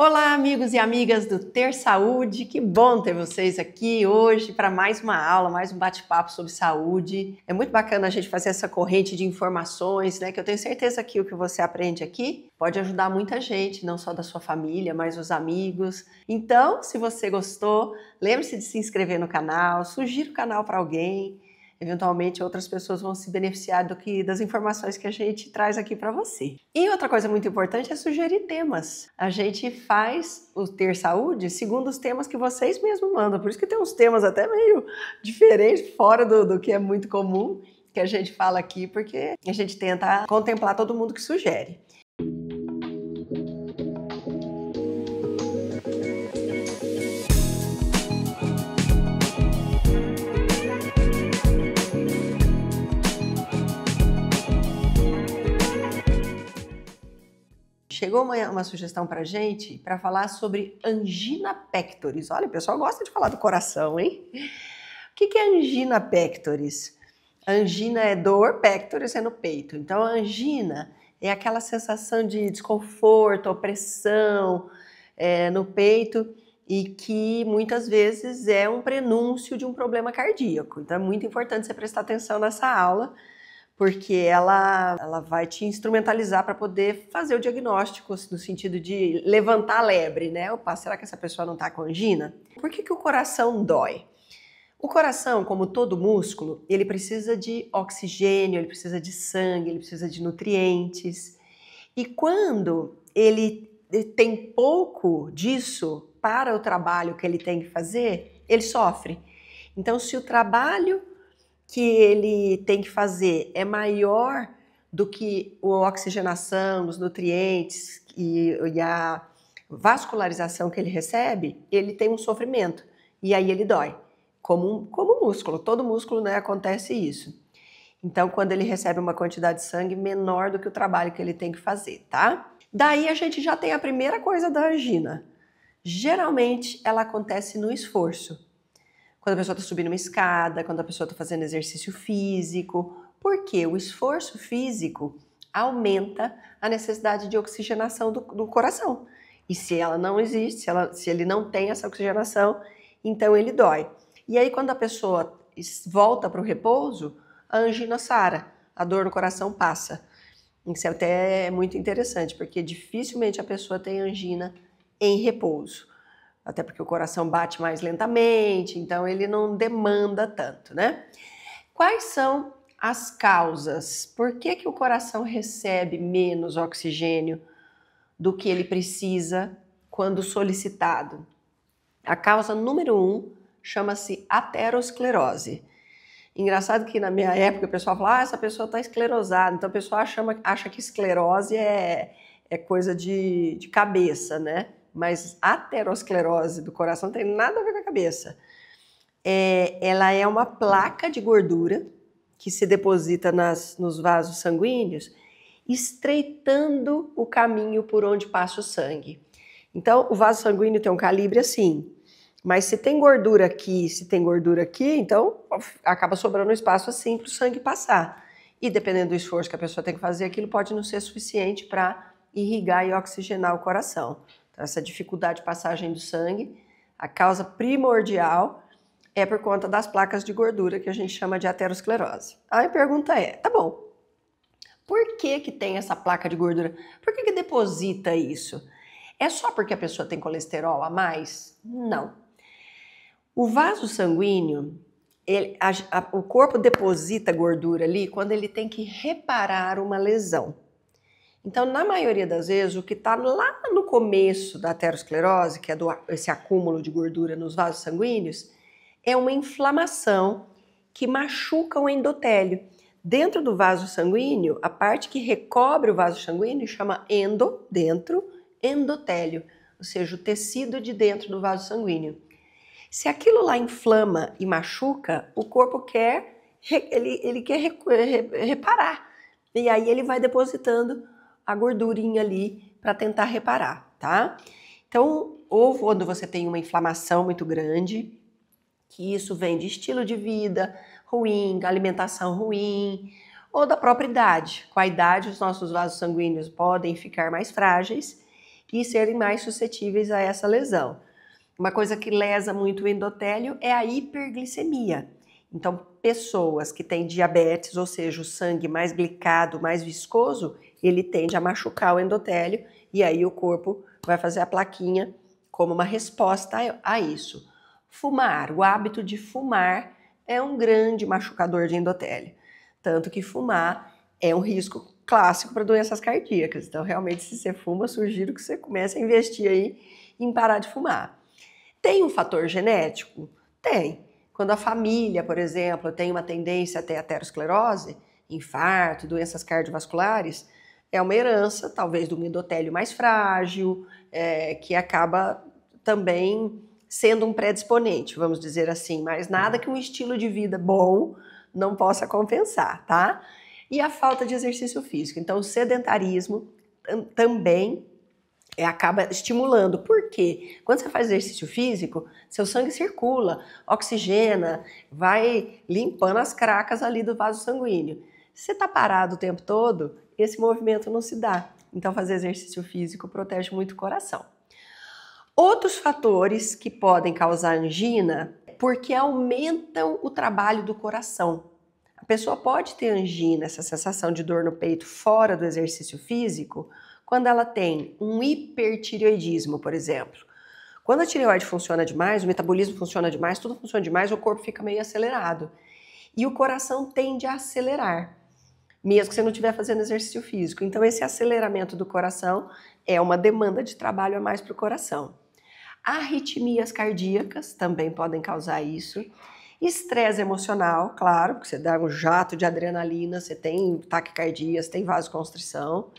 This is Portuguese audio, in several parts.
Olá, amigos e amigas do Ter Saúde, que bom ter vocês aqui hoje para mais uma aula, mais um bate-papo sobre saúde. É muito bacana a gente fazer essa corrente de informações, né? Que eu tenho certeza que o que você aprende aqui pode ajudar muita gente, não só da sua família, mas os amigos. Então, se você gostou, lembre-se de se inscrever no canal, sugira o canal para alguém. Eventualmente outras pessoas vão se beneficiar das informações que a gente traz aqui para você. E outra coisa muito importante é sugerir temas. A gente faz o Ter Saúde segundo os temas que vocês mesmos mandam. Por isso que tem uns temas até meio diferentes, fora do que é muito comum, que a gente fala aqui, porque a gente tenta contemplar todo mundo que sugere. Chegou uma sugestão pra gente para falar sobre angina pectoris. Olha, o pessoal gosta de falar do coração, hein? O que é angina pectoris? Angina é dor, pectoris é no peito. Então, a angina é aquela sensação de desconforto, opressão no peito e que muitas vezes é um prenúncio de um problema cardíaco. Então, é muito importante você prestar atenção nessa aula, porque ela vai te instrumentalizar para poder fazer o diagnóstico no sentido de levantar a lebre, né? Opa, será que essa pessoa não está com angina? Por que o coração dói? O coração, como todo músculo, ele precisa de oxigênio, ele precisa de sangue, ele precisa de nutrientes. E quando ele tem pouco disso para o trabalho que ele tem que fazer, ele sofre. Então, se o trabalho que ele tem que fazer é maior do que a oxigenação, os nutrientes e a vascularização que ele recebe, ele tem um sofrimento e aí ele dói, como músculo. Todo músculo, né, acontece isso. Então, quando ele recebe uma quantidade de sangue menor do que o trabalho que ele tem que fazer, tá? Daí a gente já tem a primeira coisa da angina. Geralmente ela acontece no esforço. Quando a pessoa está subindo uma escada, quando a pessoa está fazendo exercício físico, porque o esforço físico aumenta a necessidade de oxigenação do coração. E se ela não existe, se ele não tem essa oxigenação, então ele dói. E aí quando a pessoa volta para o repouso, a angina sara, a dor no coração passa. Isso até é muito interessante, porque dificilmente a pessoa tem angina em repouso. Até porque o coração bate mais lentamente, então ele não demanda tanto, né? Quais são as causas? Por que o coração recebe menos oxigênio do que ele precisa quando solicitado? A causa número 1 chama-se aterosclerose. Engraçado que na minha época o pessoal fala, essa pessoa está esclerosada, então o pessoal acha que esclerose é coisa de cabeça, né? Mas a aterosclerose do coração não tem nada a ver com a cabeça. Ela é uma placa de gordura que se deposita nos vasos sanguíneos, estreitando o caminho por onde passa o sangue. Então, o vaso sanguíneo tem um calibre assim, mas se tem gordura aqui, então acaba sobrando espaço assim para o sangue passar. E dependendo do esforço que a pessoa tem que fazer, aquilo pode não ser suficiente para irrigar e oxigenar o coração. Essa dificuldade de passagem do sangue, a causa primordial é por conta das placas de gordura que a gente chama de aterosclerose. Aí a pergunta é, tá bom, por que tem essa placa de gordura? Por que deposita isso? É só porque a pessoa tem colesterol a mais? Não. O vaso sanguíneo, o corpo deposita gordura ali quando ele tem que reparar uma lesão. Então, na maioria das vezes, o que está lá no começo da aterosclerose, que é esse acúmulo de gordura nos vasos sanguíneos, é uma inflamação que machuca o endotélio. Dentro do vaso sanguíneo, a parte que recobre o vaso sanguíneo chama endotélio, ou seja, o tecido de dentro do vaso sanguíneo. Se aquilo lá inflama e machuca, o corpo quer reparar. E aí ele vai depositando a gordurinha ali para tentar reparar, tá? Então, ou quando você tem uma inflamação muito grande, que isso vem de estilo de vida ruim, alimentação ruim, ou da própria idade. Com a idade, os nossos vasos sanguíneos podem ficar mais frágeis e serem mais suscetíveis a essa lesão. Uma coisa que lesa muito o endotélio é a hiperglicemia. Então, pessoas que têm diabetes, ou seja, o sangue mais glicado, mais viscoso, ele tende a machucar o endotélio e aí o corpo vai fazer a plaquinha como uma resposta a isso. Fumar, o hábito de fumar é um grande machucador de endotélio. Tanto que fumar é um risco clássico para doenças cardíacas. Então, realmente, se você fuma, sugiro que você comece a investir aí em parar de fumar. Tem um fator genético? Tem. Quando a família, por exemplo, tem uma tendência a ter aterosclerose, infarto, doenças cardiovasculares, é uma herança, talvez, do endotélio mais frágil, que acaba também sendo um predisponente, vamos dizer assim, mas nada que um estilo de vida bom não possa compensar, tá? E a falta de exercício físico. Então, o sedentarismo também acaba estimulando. Por quê? Quando você faz exercício físico, seu sangue circula, oxigena, vai limpando as cracas ali do vaso sanguíneo. Se você está parado o tempo todo, esse movimento não se dá. Então, fazer exercício físico protege muito o coração. Outros fatores que podem causar angina, porque aumentam o trabalho do coração. A pessoa pode ter angina, essa sensação de dor no peito fora do exercício físico, quando ela tem um hipertireoidismo, por exemplo. Quando a tireoide funciona demais, o metabolismo funciona demais, tudo funciona demais, o corpo fica meio acelerado. E o coração tende a acelerar, mesmo que você não estiver fazendo exercício físico. Então, esse aceleramento do coração é uma demanda de trabalho a mais para o coração. Arritmias cardíacas também podem causar isso. Estresse emocional, claro, porque você dá um jato de adrenalina, você tem taquicardia, você tem vasoconstrição.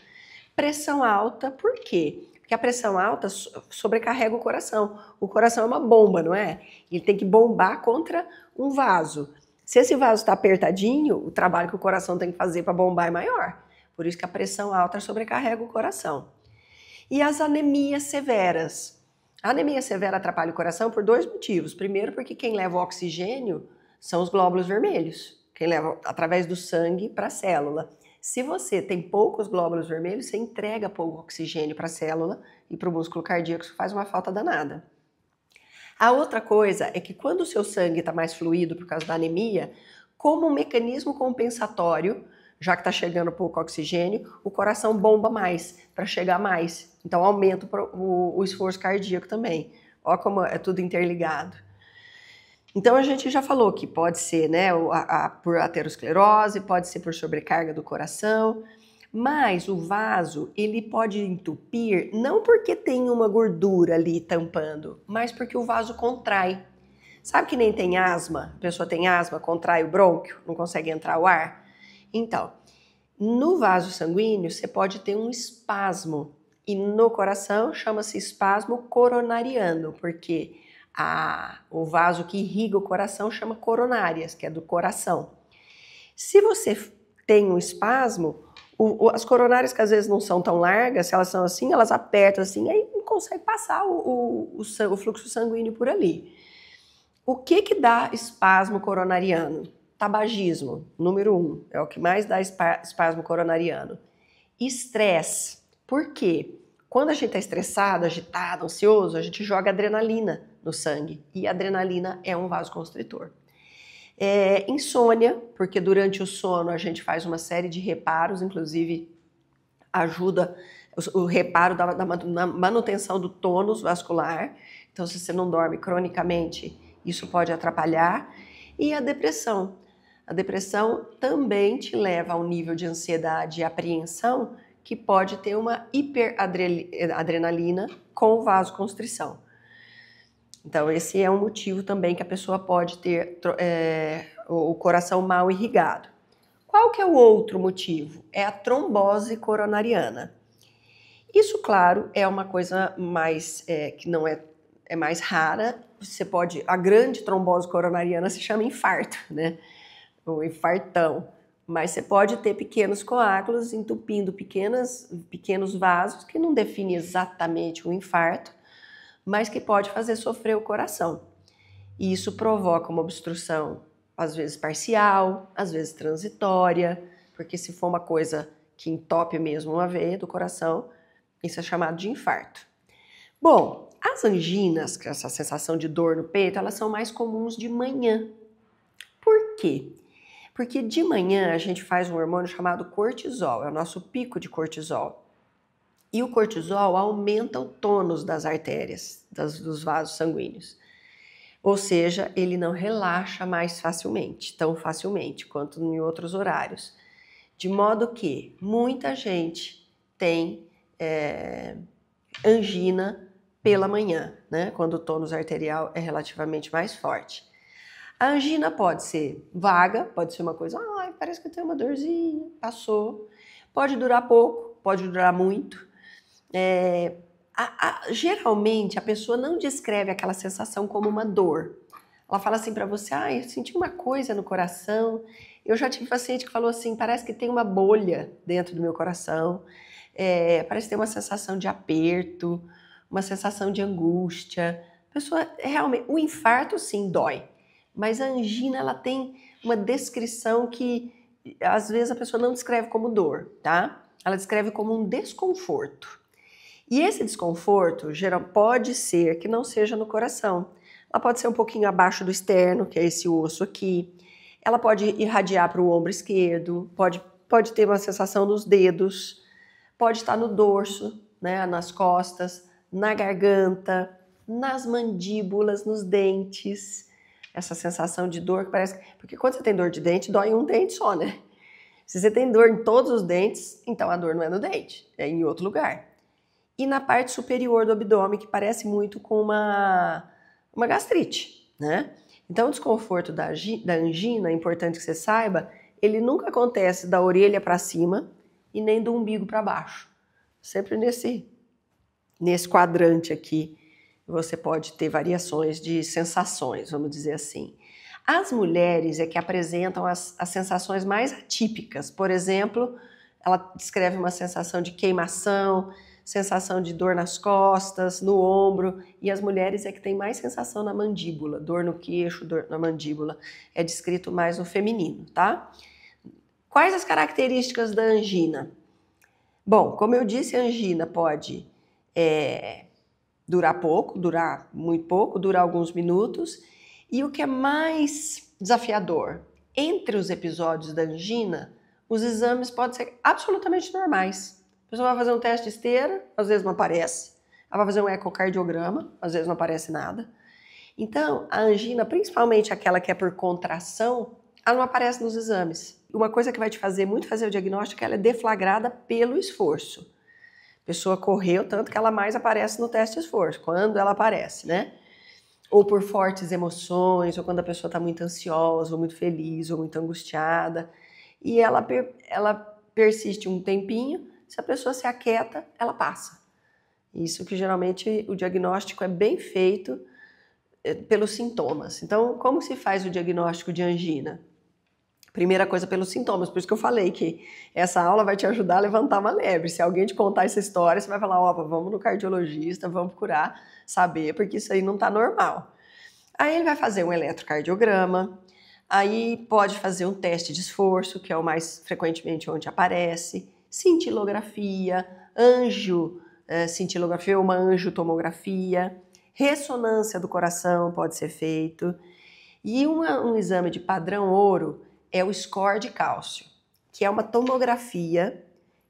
Pressão alta, por quê? Porque a pressão alta sobrecarrega o coração. O coração é uma bomba, não é? Ele tem que bombar contra um vaso. Se esse vaso está apertadinho, o trabalho que o coração tem que fazer para bombar é maior. Por isso que a pressão alta sobrecarrega o coração. E as anemias severas. A anemia severa atrapalha o coração por dois motivos. Primeiro, porque quem leva o oxigênio são os glóbulos vermelhos, quem leva através do sangue para a célula. Se você tem poucos glóbulos vermelhos, você entrega pouco oxigênio para a célula e para o músculo cardíaco, isso faz uma falta danada. A outra coisa é que quando o seu sangue está mais fluido por causa da anemia, como um mecanismo compensatório, já que está chegando pouco oxigênio, o coração bomba mais para chegar mais. Então aumenta o esforço cardíaco também. Olha como é tudo interligado. Então a gente já falou que pode ser, né, por aterosclerose, pode ser por sobrecarga do coração, mas o vaso ele pode entupir não porque tem uma gordura ali tampando, mas porque o vaso contrai. Sabe que nem tem asma? A pessoa tem asma, contrai o brônquio, não consegue entrar o ar? Então, no vaso sanguíneo você pode ter um espasmo e no coração chama-se espasmo coronariano, porque o vaso que irriga o coração chama coronárias, que é do coração. Se você tem um espasmo, as coronárias que às vezes não são tão largas, se elas são assim, elas apertam assim, aí não consegue passar o fluxo sanguíneo por ali. O que dá espasmo coronariano? Tabagismo, número 1, é o que mais dá espasmo coronariano. Estresse. Por quê? Quando a gente está estressado, agitado, ansioso, a gente joga adrenalina no sangue. E a adrenalina é um vasoconstritor. Insônia, porque durante o sono a gente faz uma série de reparos, inclusive ajuda o reparo da manutenção do tônus vascular. Então, se você não dorme cronicamente, isso pode atrapalhar. E a depressão. A depressão também te leva a um nível de ansiedade e apreensão que pode ter uma hiperadrenalina com vasoconstrição. Então, esse é um motivo também que a pessoa pode ter o coração mal irrigado. Qual que é o outro motivo? É a trombose coronariana. Isso, claro, é uma coisa mais que não é mais rara. A grande trombose coronariana se chama infarto, né? O infartão. Mas você pode ter pequenos coágulos entupindo pequenos vasos, que não define exatamente um infarto, mas que pode fazer sofrer o coração. E isso provoca uma obstrução, às vezes parcial, às vezes transitória, porque se for uma coisa que entope mesmo uma veia do coração, Isso é chamado de infarto. Bom, as anginas, que é essa sensação de dor no peito, elas são mais comuns de manhã. Por quê? Porque de manhã a gente faz um hormônio chamado cortisol, é o nosso pico de cortisol. E o cortisol aumenta o tônus das artérias, dos vasos sanguíneos. Ou seja, ele não relaxa mais facilmente, tão facilmente quanto em outros horários. De modo que muita gente tem angina pela manhã, né? Quando o tônus arterial é relativamente mais forte. A angina pode ser vaga, pode ser uma coisa, parece que eu tenho uma dorzinha, passou. Pode durar pouco, pode durar muito. Geralmente a pessoa não descreve aquela sensação como uma dor. Ela fala assim para você, eu senti uma coisa no coração. Eu já tive paciente que falou assim, parece que tem uma bolha dentro do meu coração. Parece que tem uma sensação de aperto, uma sensação de angústia. A pessoa realmente, o infarto sim dói, mas a angina ela tem uma descrição que às vezes a pessoa não descreve como dor, tá? Ela descreve como um desconforto. E esse desconforto pode ser que não seja no coração. Ela pode ser um pouquinho abaixo do externo, que é esse osso aqui. Ela pode irradiar para o ombro esquerdo, pode ter uma sensação nos dedos, pode estar no dorso, né, nas costas, na garganta, nas mandíbulas, nos dentes. Essa sensação de dor que parece... Porque quando você tem dor de dente, dói em um dente só, né? Se você tem dor em todos os dentes, então a dor não é no dente, é em outro lugar. E na parte superior do abdômen, que parece muito com uma gastrite, né? Então o desconforto da angina, é importante que você saiba, ele nunca acontece da orelha para cima e nem do umbigo para baixo. Sempre nesse quadrante aqui, você pode ter variações de sensações, vamos dizer assim. As mulheres é que apresentam as sensações mais atípicas. Por exemplo, ela descreve uma sensação de queimação, sensação de dor nas costas, no ombro, e as mulheres é que tem mais sensação na mandíbula, dor no queixo, dor na mandíbula. É descrito mais no feminino, tá? Quais as características da angina? Bom, como eu disse, a angina pode durar pouco, durar muito pouco, durar alguns minutos. E o que é mais desafiador, entre os episódios da angina, os exames podem ser absolutamente normais. A pessoa vai fazer um teste de esteira, às vezes não aparece. Ela vai fazer um ecocardiograma, às vezes não aparece nada. Então, a angina, principalmente aquela que é por contração, ela não aparece nos exames. Uma coisa que vai te fazer muito fazer o diagnóstico é que ela é deflagrada pelo esforço. A pessoa correu tanto que ela mais aparece no teste de esforço, quando ela aparece, né? Ou por fortes emoções, ou quando a pessoa está muito ansiosa, ou muito feliz, ou muito angustiada. E ela persiste um tempinho, se a pessoa se aquieta, ela passa. Isso que geralmente o diagnóstico é bem feito pelos sintomas. Então, como se faz o diagnóstico de angina? Primeira coisa, pelos sintomas. Por isso que eu falei que essa aula vai te ajudar a levantar uma lebre. Se alguém te contar essa história, você vai falar, opa, vamos no cardiologista, vamos procurar saber, porque isso aí não está normal. Aí ele vai fazer um eletrocardiograma, aí pode fazer um teste de esforço, que é o mais frequentemente onde aparece, cintilografia, cintilografia ou uma angiotomografia, ressonância do coração pode ser feito, e um exame de padrão ouro é o score de cálcio, que é uma tomografia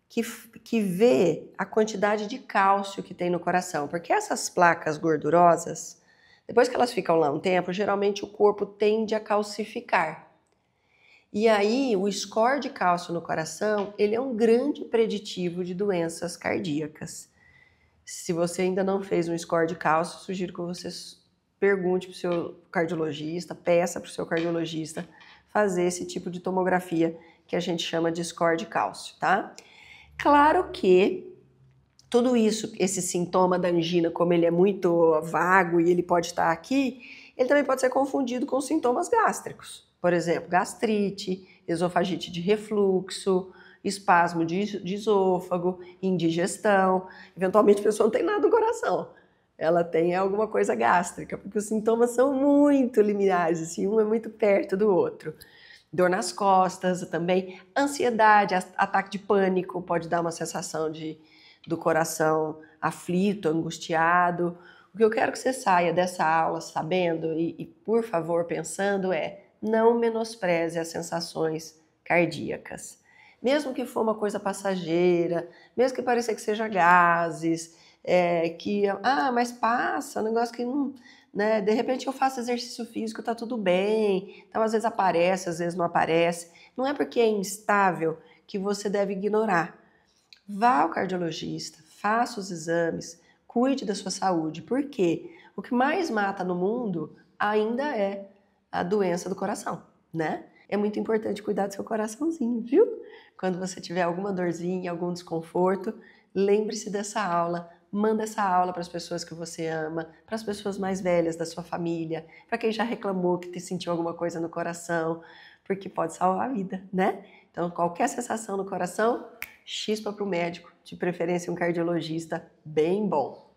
que vê a quantidade de cálcio que tem no coração, porque essas placas gordurosas, depois que elas ficam lá um tempo, geralmente o corpo tende a calcificar. E aí, o score de cálcio no coração, ele é um grande preditivo de doenças cardíacas. Se você ainda não fez um score de cálcio, sugiro que você pergunte para o seu cardiologista, peça para o seu cardiologista fazer esse tipo de tomografia que a gente chama de score de cálcio, tá? Claro que tudo isso, esse sintoma da angina, como ele é muito vago e ele pode estar aqui, ele também pode ser confundido com sintomas gástricos. Por exemplo, gastrite, esofagite de refluxo, espasmo de esôfago, indigestão. Eventualmente a pessoa não tem nada no coração. Ela tem alguma coisa gástrica, porque os sintomas são muito liminares, assim, um é muito perto do outro. Dor nas costas também, ansiedade, ataque de pânico, pode dar uma sensação de do coração aflito, angustiado. O que eu quero que você saia dessa aula sabendo e por favor, pensando não menospreze as sensações cardíacas. Mesmo que for uma coisa passageira, mesmo que pareça que seja gases, mas passa, um negócio que não, né? De repente eu faço exercício físico, tá tudo bem. Então às vezes aparece, às vezes não aparece. Não é porque é instável que você deve ignorar. Vá ao cardiologista, faça os exames, cuide da sua saúde, porque o que mais mata no mundo ainda é a doença do coração, né? É muito importante cuidar do seu coraçãozinho, viu? Quando você tiver alguma dorzinha, algum desconforto, lembre-se dessa aula, manda essa aula para as pessoas que você ama, para as pessoas mais velhas da sua família, para quem já reclamou que sentiu alguma coisa no coração, porque pode salvar a vida, né? Então, qualquer sensação no coração, chispa para o médico, de preferência um cardiologista bem bom.